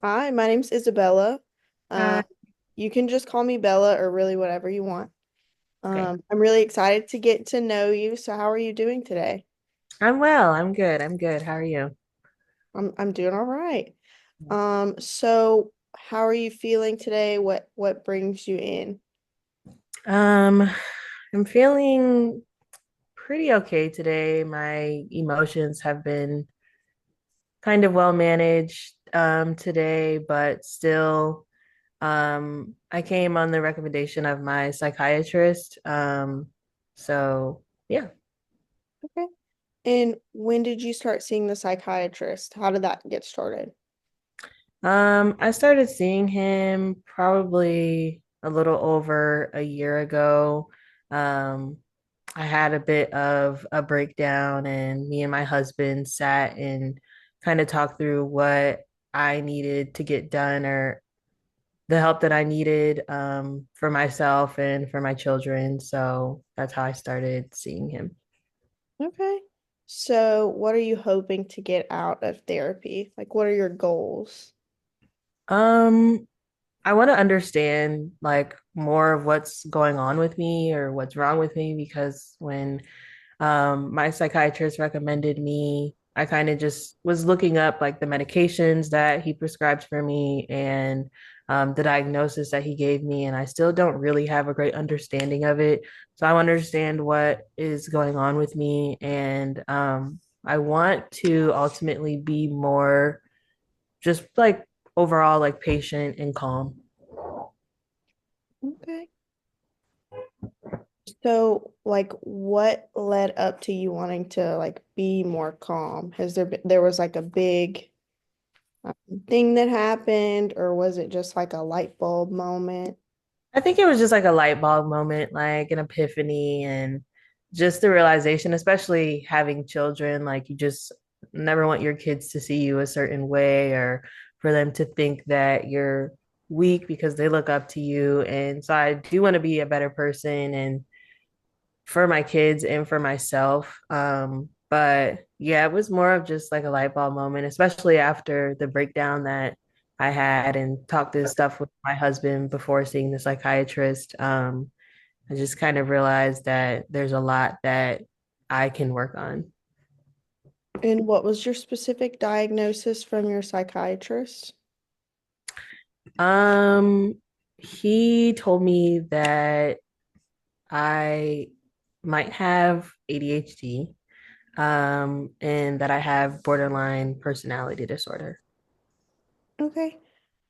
Hi, my name's Isabella. Uh, Um, you can just call me Bella or really whatever you want. okay. I'm really excited to get to know you. So how are you doing today? I'm well. I'm good. I'm good. How are you? I'm doing all right. So how are you feeling today? What brings you in? Um, I'm feeling pretty okay today. My emotions have been kind of well managed today, but still I came on the recommendation of my psychiatrist. So yeah. Okay. And when did you start seeing the psychiatrist? How did that get started? I started seeing him probably a little over a year ago. Um, I had a bit of a breakdown, and me and my husband sat and kind of talked through what I needed to get done or the help that I needed for myself and for my children. So that's how I started seeing him. Okay. So what are you hoping to get out of therapy? Like, what are your goals? Um, I want to understand like more of what's going on with me or what's wrong with me because when my psychiatrist recommended me, I kind of just was looking up like the medications that he prescribed for me and the diagnosis that he gave me, and I still don't really have a great understanding of it. So I want to understand what is going on with me, and I want to ultimately be more just like overall like patient and calm. Okay. So, like, what led up to you wanting to like be more calm? Has there was like a big um, thing that happened, or was it just like a light bulb moment? I think it was just like a light bulb moment, like an epiphany, and just the realization, especially having children, like you just never want your kids to see you a certain way or for them to think that you're weak because they look up to you. And so I do want to be a better person and for my kids and for myself. But yeah, it was more of just like a light bulb moment, especially after the breakdown that I had and talked this stuff with my husband before seeing the psychiatrist. I just kind of realized that there's a lot that I can work on. And what was your specific diagnosis from your psychiatrist? Um, he told me that I might have ADHD, and that I have borderline personality disorder. Okay.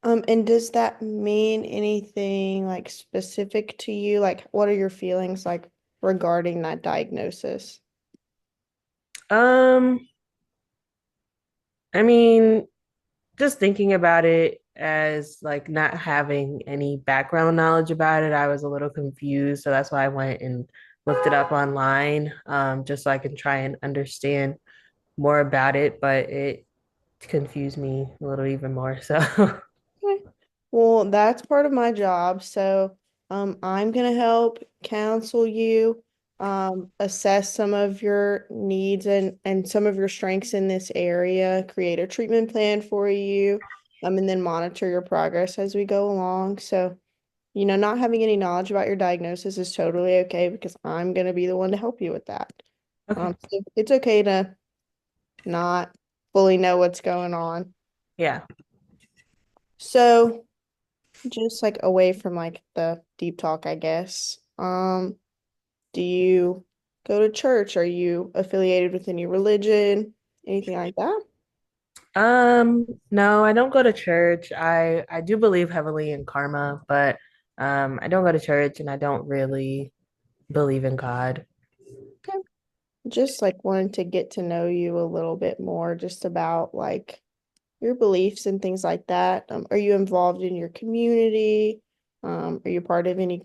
And does that mean anything like specific to you? Like, what are your feelings like regarding that diagnosis? Um, I mean, just thinking about it as like not having any background knowledge about it, I was a little confused. So that's why I went and looked it up online, just so I can try and understand more about it. But it confused me a little even more. So, Okay. Well, that's part of my job. So, I'm gonna help counsel you, assess some of your needs and some of your strengths in this area, create a treatment plan for you, and then monitor your progress as we go along. So, not having any knowledge about your diagnosis is totally okay because I'm gonna be the one to help you with that. okay. So it's okay to not fully know what's going on. Yeah. So. Just like away from like the deep talk, I guess. Do you go to church? Are you affiliated with any religion? Anything like that? No, I don't go to church. I do believe heavily in karma, but I don't go to church and I don't really believe in God. Okay. Just like wanting to get to know you a little bit more, just about like your beliefs and things like that. Are you involved in your community? Are you part of any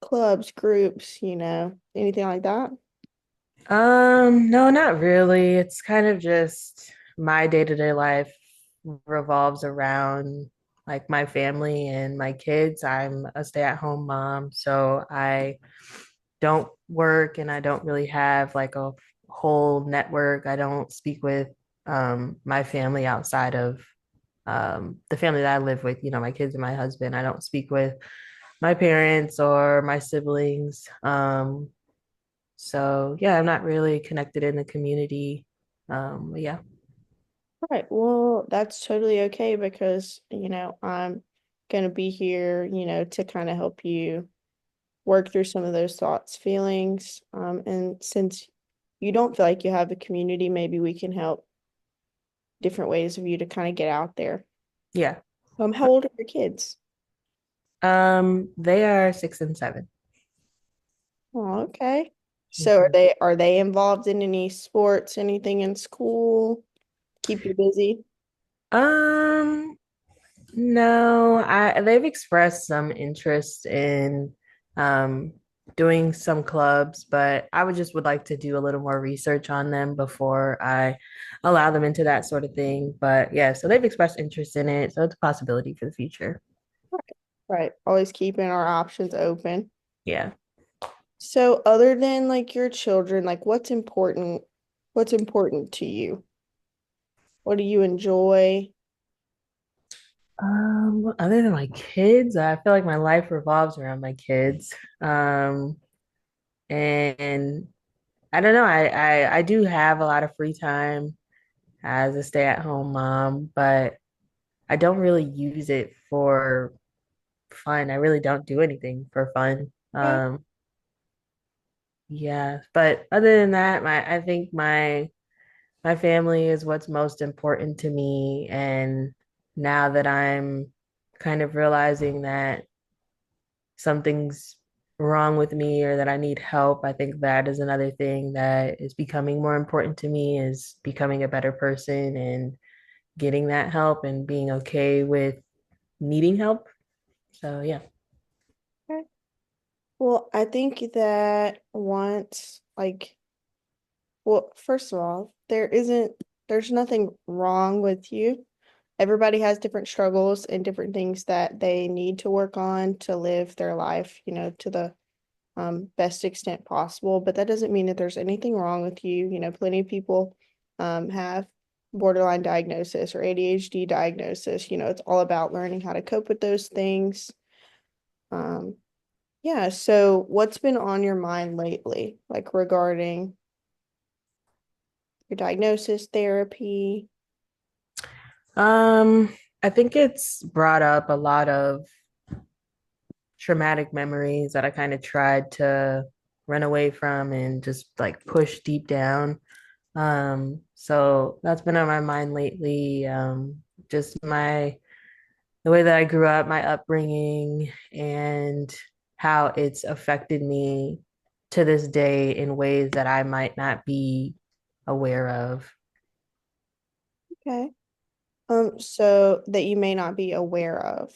clubs, groups, anything like that? No, not really. It's kind of just my day-to-day life revolves around like my family and my kids. I'm a stay-at-home mom, so I don't work and I don't really have like a whole network. I don't speak with my family outside of the family that I live with, my kids and my husband. I don't speak with my parents or my siblings. So yeah, I'm not really connected in the community. But yeah. Right. Well, that's totally okay because, I'm gonna be here, to kind of help you work through some of those thoughts, feelings. And since you don't feel like you have a community, maybe we can help different ways of you to kind of get out there. Yeah. How old are your kids? They are 6 and 7. Oh, okay. So are Mhm. they involved in any sports, anything in school? Keep you busy? Um, no, they've expressed some interest in um doing some clubs, but I would like to do a little more research on them before I allow them into that sort of thing. But yeah, so they've expressed interest in it, so it's a possibility for the future. Right. Always keeping our options open. Yeah. So other than like your children, like what's important to you? What do you enjoy? Other than my kids, I feel like my life revolves around my kids. Um, and I don't know, I do have a lot of free time as a stay-at-home mom, but I don't really use it for fun. I really don't do anything for fun. Okay. Yeah, but other than that, I think my family is what's most important to me. And now that I'm kind of realizing that something's wrong with me or that I need help, I think that is another thing that is becoming more important to me is becoming a better person and getting that help and being okay with needing help. So yeah. Okay. Well, I think that well, first of all, there's nothing wrong with you. Everybody has different struggles and different things that they need to work on to live their life, to the best extent possible. But that doesn't mean that there's anything wrong with you. Plenty of people have borderline diagnosis or ADHD diagnosis. It's all about learning how to cope with those things. Um, yeah, so what's been on your mind lately, like regarding your diagnosis, therapy? Um, I think it's brought up a lot of traumatic memories that I kind of tried to run away from and just like push deep down. So that's been on my mind lately. Just the way that I grew up, my upbringing, and how it's affected me to this day in ways that I might not be aware of. Okay. So that you may not be aware of.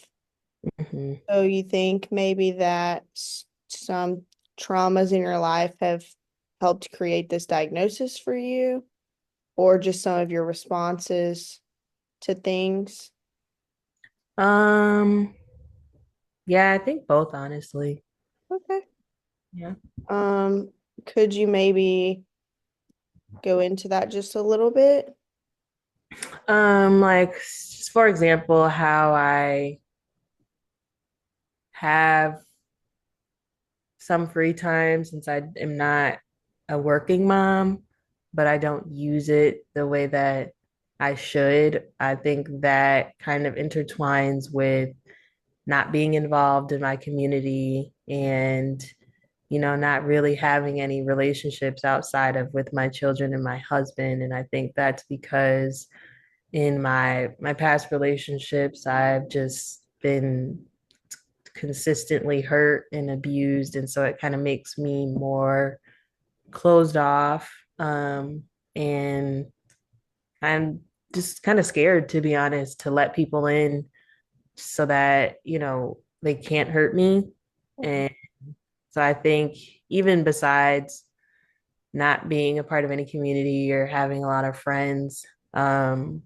Mhm. So you think maybe that some traumas in your life have helped create this diagnosis for you, or just some of your responses to things? Um, yeah, I think both, honestly. Okay. Yeah. Um, could you maybe go into that just a little bit? Like just for example, how I have some free time since I am not a working mom, but I don't use it the way that I should. I think that kind of intertwines with not being involved in my community and, not really having any relationships outside of with my children and my husband. And I think that's because in my past relationships, I've just been consistently hurt and abused, and so it kind of makes me more closed off. And I'm just kind of scared, to be honest, to let people in so that they can't hurt me. And so I think even besides not being a part of any community or having a lot of friends, um,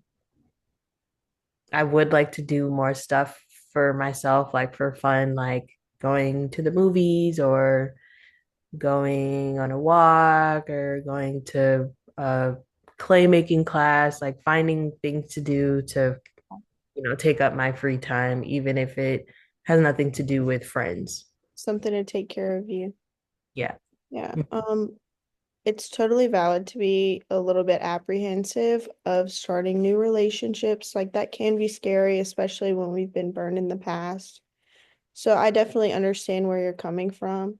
I would like to do more stuff for myself, like for fun, like going to the movies or going on a walk or going to a clay making class, like finding things to do to, take up my free time, even if it has nothing to do with friends. Something to take care of you. Yeah. Yeah. Mm. It's totally valid to be a little bit apprehensive of starting new relationships. Like that can be scary, especially when we've been burned in the past. So I definitely understand where you're coming from.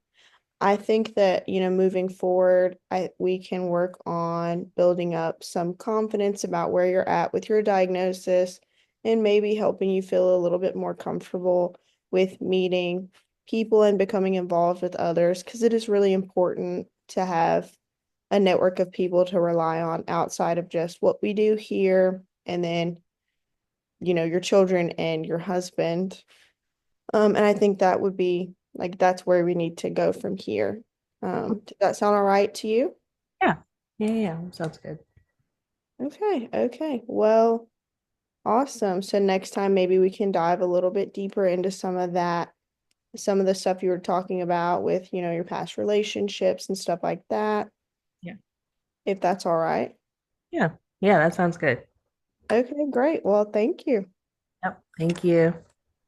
I think that, moving forward, we can work on building up some confidence about where you're at with your diagnosis and maybe helping you feel a little bit more comfortable with meeting people and becoming involved with others because it is really important to have a network of people to rely on outside of just what we do here and then, your children and your husband. And I think that would be like that's where we need to go from here. Does that sound all right to you? Yeah. Yeah. Yeah. Sounds good. Okay, okay. Well, awesome. So next time maybe we can dive a little bit deeper into some of the stuff you were talking about with, your past relationships and stuff like that, Yeah. if that's all right. Yeah. Yeah. That sounds good. Okay, great. Well, thank you. Yep. Thank you.